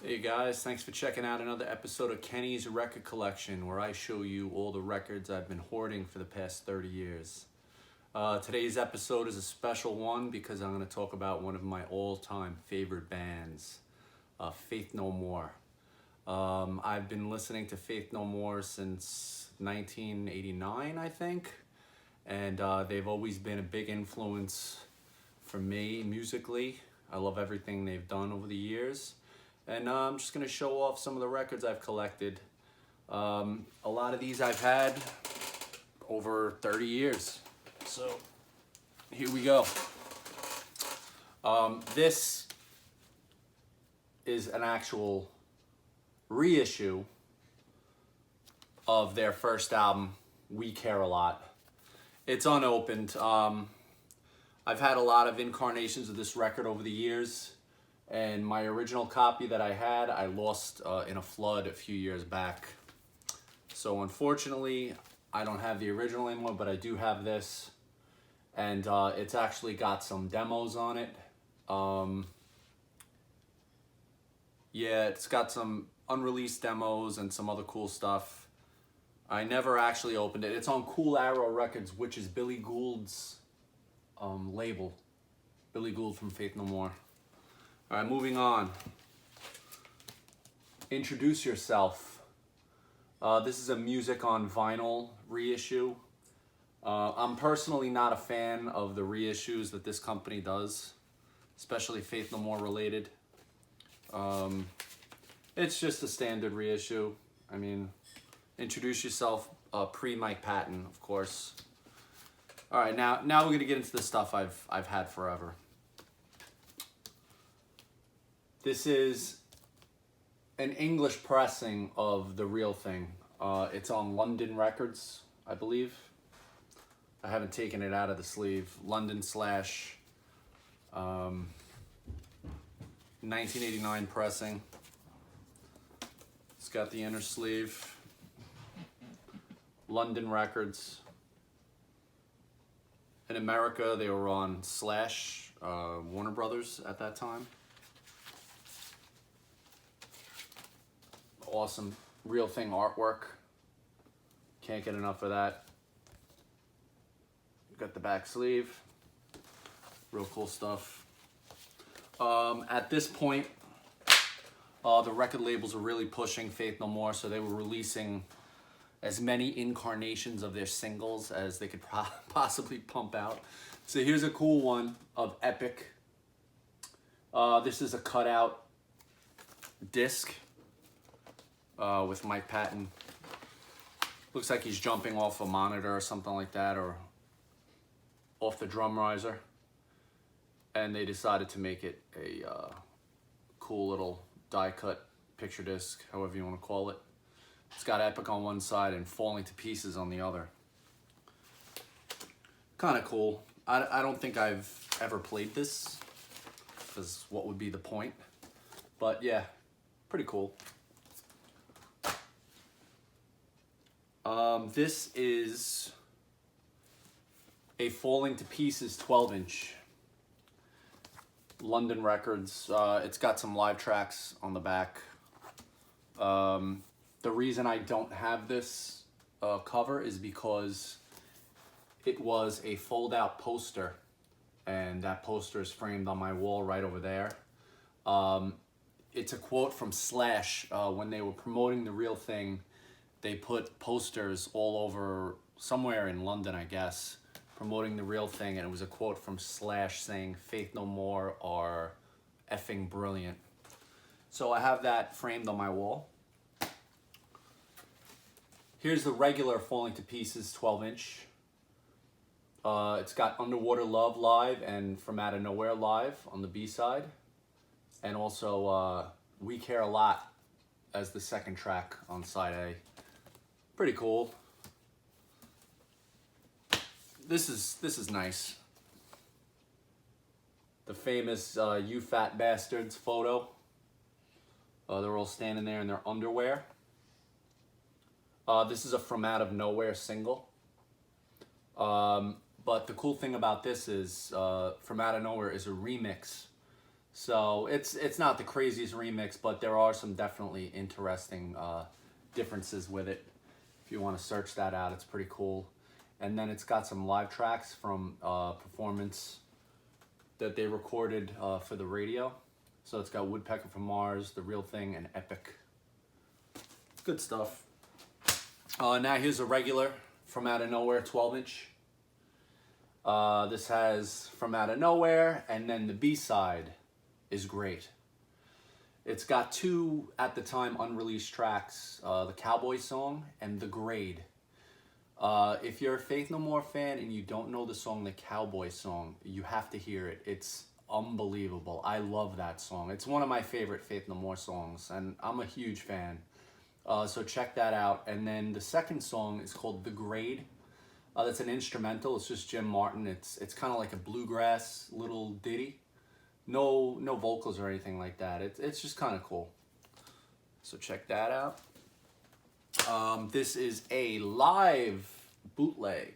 Hey guys, thanks for checking out another episode of Kenny's Record Collection, where I show you all the records I've been hoarding for the past 30 years. Today's episode is a special one because I'm going to talk about one of my all-time favorite bands, Faith No More. I've been listening to Faith No More since 1989, I think, and they've always been a big influence for me musically. I love everything they've done over the years. And I'm just going to show off some of the records I've collected. A lot of these I've had over 30 years. So here we go. This is an actual reissue of their first album, We Care a Lot. It's unopened. I've had a lot of incarnations of this record over the years. And my original copy that I had, I lost in a flood a few years back. So unfortunately, I don't have the original anymore, but I do have this. And it's actually got some demos on it. Yeah, it's got some unreleased demos and some other cool stuff. I never actually opened it. It's on Cool Arrow Records, which is Billy Gould's label. Billy Gould from Faith No More. All right, moving on. Introduce Yourself. This is a music on vinyl reissue. I'm personally not a fan of the reissues that this company does, especially Faith No More related. It's just a standard reissue. I mean, Introduce Yourself, pre-Mike Patton, of course. All right, now we're gonna get into the stuff I've had forever. This is an English pressing of The Real Thing. It's on London Records, I believe. I haven't taken it out of the sleeve. London / 1989 pressing. It's got the inner sleeve. London Records. In America, they were on Slash, Warner Brothers at that time. Awesome Real Thing artwork. Can't get enough of that. Got the back sleeve. Real cool stuff. At this point, the record labels were really pushing Faith No More, so they were releasing as many incarnations of their singles as they could possibly pump out. So here's a cool one of Epic. This is a cutout disc. With Mike Patton. Looks like he's jumping off a monitor or something like that, or off the drum riser. And they decided to make it a cool little die cut picture disc, however you want to call it. It's got Epic on one side and Falling to Pieces on the other. Kind of cool. I don't think I've ever played this, because what would be the point? But yeah, pretty cool. This is a Falling to Pieces 12-inch. London Records. It's got some live tracks on the back. The reason I don't have this cover is because it was a fold-out poster, and that poster is framed on my wall right over there. It's a quote from Slash. When they were promoting The Real Thing, they put posters all over, somewhere in London, I guess, promoting The Real Thing, and it was a quote from Slash saying, "Faith No More are effing brilliant." So I have that framed on my wall. Here's the regular Falling to Pieces 12-inch. It's got Underwater Love live and From Out of Nowhere live on the B-side. And also We Care a Lot as the second track on side A. Pretty cool. This is nice. The famous "You Fat Bastards" photo. They're all standing there in their underwear. This is a From Out of Nowhere single. But the cool thing about this is From Out of Nowhere is a remix So it's not the craziest remix, but there are some definitely interesting differences with it. If you want to search that out, it's pretty cool. And then it's got some live tracks from performance that they recorded for the radio. So it's got Woodpecker from Mars, The Real Thing, and Epic. Good stuff. Now here's a regular From Out of Nowhere 12-inch. This has From Out of Nowhere, and then the B-side is great. It's got two, at the time, unreleased tracks, the Cowboy song and The Grade. If you're a Faith No More fan and you don't know the song, the Cowboy song, you have to hear it. It's unbelievable. I love that song. It's one of my favorite Faith No More songs, and I'm a huge fan. So check that out. And then the second song is called The Grade. That's an instrumental. It's just Jim Martin. It's kind of like a bluegrass little ditty. No vocals or anything like that. It's just kind of cool. So check that out. This is a live bootleg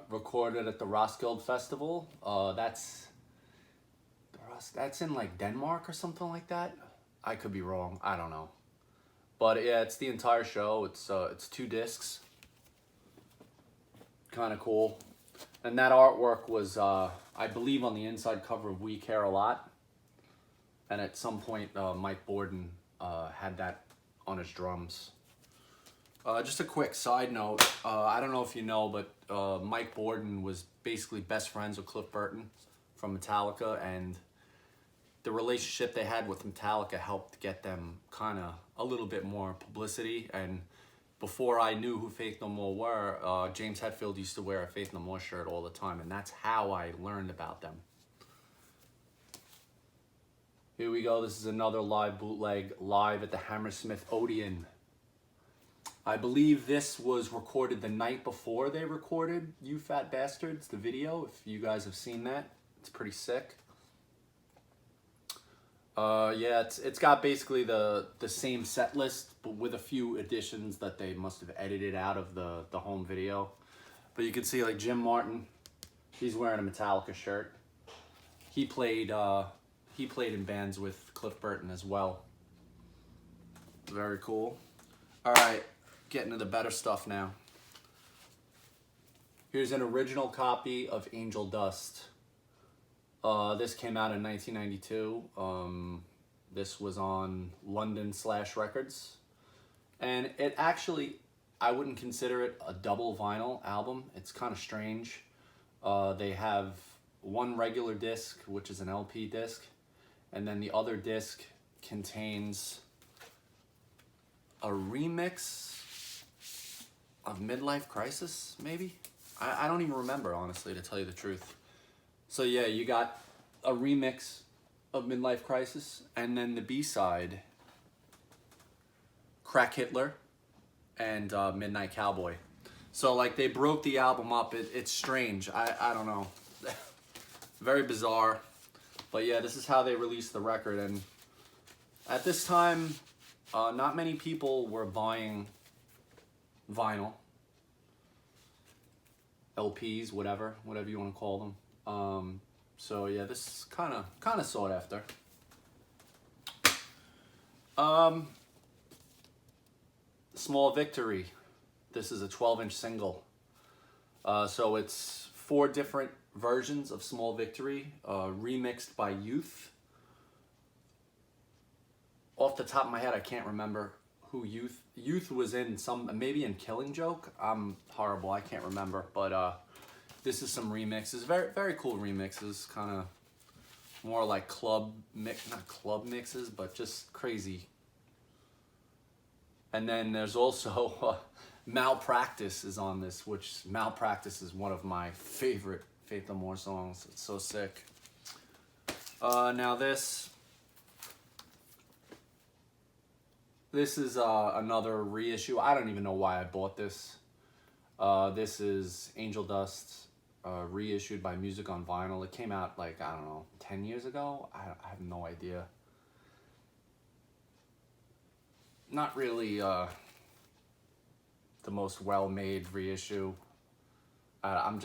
recorded at the Roskilde Festival. That's in like Denmark or something like that. I could be wrong. I don't know. But yeah, it's the entire show. It's 2 discs. Kind of cool. And that artwork was, I believe, on the inside cover of We Care a Lot. And at some point, Mike Borden had that on his drums. Just a quick side note. I don't know if you know, but Mike Borden was basically best friends with Cliff Burton from Metallica, and the relationship they had with Metallica helped get them kind of a little bit more publicity. And before I knew who Faith No More were, James Hetfield used to wear a Faith No More shirt all the time, and that's how I learned about them. Here we go. This is another live bootleg, live at the Hammersmith Odeon. I believe this was recorded the night before they recorded You Fat Bastards, the video. If you guys have seen that, it's pretty sick. Yeah, it's got basically the same set list, but with a few additions that they must have edited out of the home video. But you can see like Jim Martin, he's wearing a Metallica shirt. He played in bands with Cliff Burton as well. Very cool. All right, getting to the better stuff now. Here's an original copy of Angel Dust. This came out in 1992. This was on London/Records. And it actually, I wouldn't consider it a double vinyl album. It's kind of strange. They have one regular disc, which is an LP disc. And then the other disc contains a remix of Midlife Crisis, maybe? I don't even remember, honestly, to tell you the truth. So yeah, you got a remix of Midlife Crisis, and then the B-side, Crack Hitler and Midnight Cowboy. So like they broke the album up. It's strange. I don't know. Very bizarre. But yeah, this is how they released the record. And at this time, not many people were buying vinyl, LPs, whatever you want to call them. So yeah, this is kind of sought after. Small Victory. This is a 12-inch single. So it's 4 different versions of Small Victory, remixed by Youth. Off the top of my head, I can't remember who Youth was in. Maybe in Killing Joke. I'm horrible, I can't remember. But this is some remixes, very very cool remixes, kind of more like not club mixes, but just crazy. And then there's also Malpractice is on this, which Malpractice is one of my favorite Faith No More songs. It's so sick. Now this is another reissue. I don't even know why I bought this. This is Angel Dust, reissued by Music on Vinyl. It came out like, I don't know, 10 years ago? I have no idea. Not really the most well-made reissue. I'm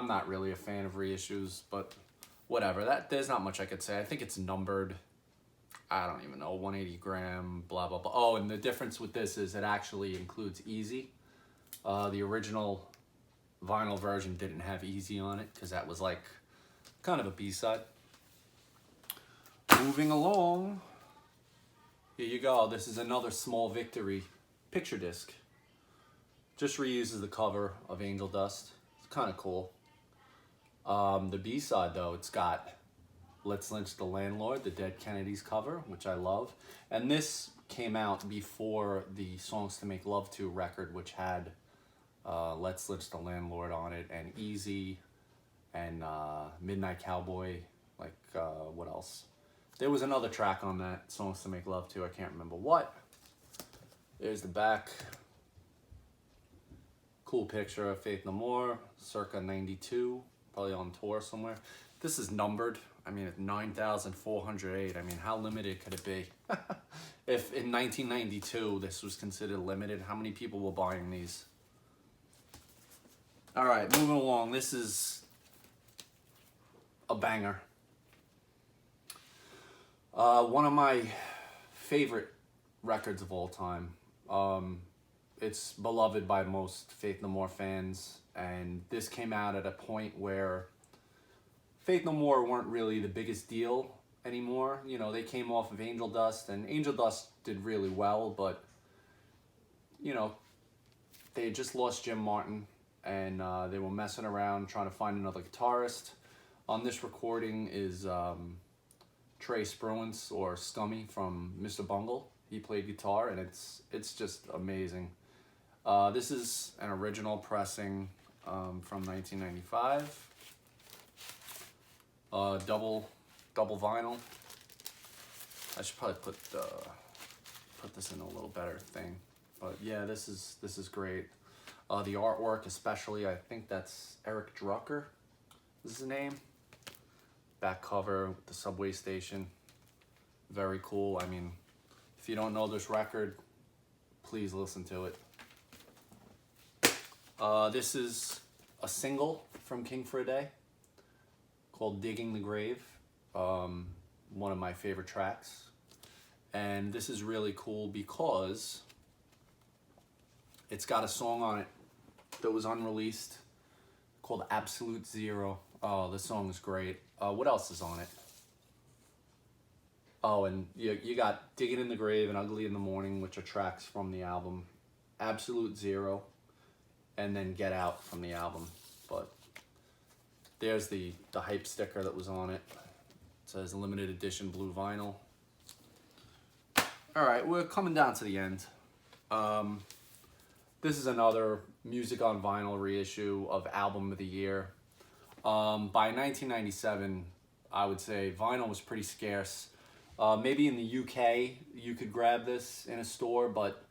not really a fan of reissues, but whatever. There's not much I could say. I think it's numbered. I don't even know, 180 gram, blah, blah, blah. Oh, and the difference with this is it actually includes Easy. The original vinyl version didn't have Easy on it because that was like kind of a B-side. Moving along. Here you go. This is another Small Victory picture disc. Just reuses the cover of Angel Dust. It's kind of cool. The B-side though, it's got Let's Lynch the Landlord, the Dead Kennedys cover, which I love. And this came out before the Songs to Make Love To record, which had Let's Lynch the Landlord on it, and Easy, and Midnight Cowboy, like, what else? There was another track on that, Songs to Make Love To, I can't remember what. There's the back. Cool picture of Faith No More, circa 92, probably on tour somewhere. This is numbered. I mean, at 9,408. I mean, how limited could it be? If in 1992 this was considered limited, how many people were buying these? All right, moving along. This is a banger. One of my favorite records of all time. It's beloved by most Faith No More fans, and this came out at a point where Faith No More weren't really the biggest deal anymore. You know, they came off of Angel Dust, and Angel Dust did really well, but, you know, they had just lost Jim Martin, and they were messing around trying to find another guitarist. On this recording is Trey Spruance, or Scummy, from Mr. Bungle. He played guitar, and it's just amazing. This is an original pressing from 1995. Double vinyl. I should probably put this in a little better thing, but yeah, this is great. The artwork, especially, I think that's Eric Drucker. This is his name. Back cover with the subway station. Very cool. I mean, if you don't know this record, please listen to it. This is a single from King for a Day called Digging the Grave, one of my favorite tracks. And this is really cool because it's got a song on it that was unreleased called Absolute Zero. Oh, the song is great. What else is on it? Oh, and you got Digging in the Grave and Ugly in the Morning, which are tracks from the album. Absolute Zero, and then Get Out from the album. But there's the hype sticker that was on it. It says limited edition blue vinyl. All right, we're coming down to the end. This is another Music on Vinyl reissue of Album of the Year. By 1997, I would say vinyl was pretty scarce. Maybe in the UK you could grab this in a store, but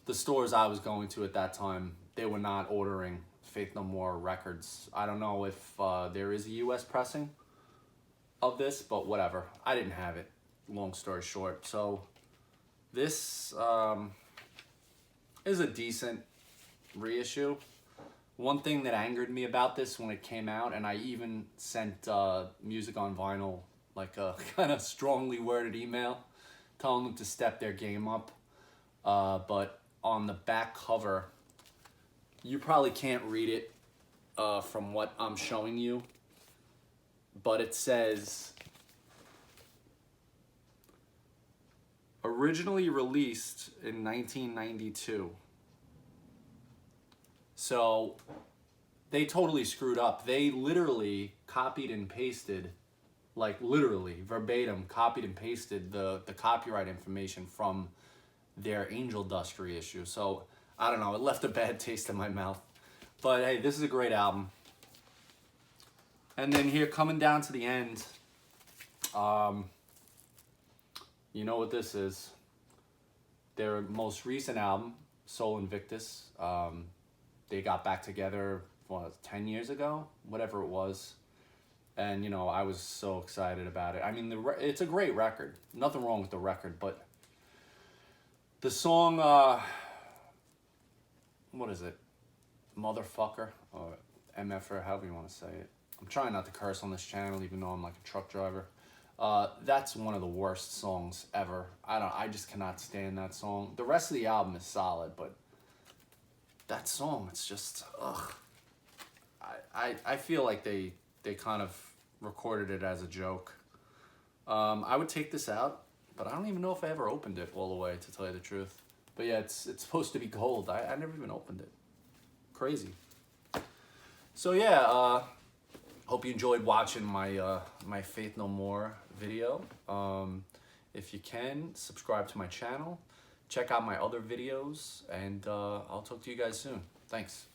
the stores I was going to at that time, they were not ordering Faith No More records. I don't know if there is a US pressing of this, but whatever. I didn't have it, long story short. So this is a decent reissue. One thing that angered me about this when it came out, and I even sent Music on Vinyl like a kind of strongly worded email telling them to step their game up, but on the back cover, you probably can't read it from what I'm showing you, but it says, originally released in 1992. So they totally screwed up. They literally copied and pasted, like literally verbatim copied and pasted the copyright information from their Angel Dust reissue. So I don't know, it left a bad taste in my mouth. But hey, this is a great album. And then here, coming down to the end, you know what this is. Their most recent album, Soul Invictus. They got back together, what, 10 years ago? Whatever it was. And, you know, I was so excited about it. I mean, it's a great record. Nothing wrong with the record, but the song, what is it? Motherfucker, or MF, or however you want to say it. I'm trying not to curse on this channel, even though I'm like a truck driver. That's one of the worst songs ever. I just cannot stand that song. The rest of the album is solid, but that song, it's just, ugh. I feel like they kind of recorded it as a joke. I would take this out, but I don't even know if I ever opened it all the way, to tell you the truth. But yeah, it's supposed to be gold. I never even opened it. Crazy. So yeah, hope you enjoyed watching my my Faith No More video. If you can, subscribe to my channel. Check out my other videos, and I'll talk to you guys soon. Thanks.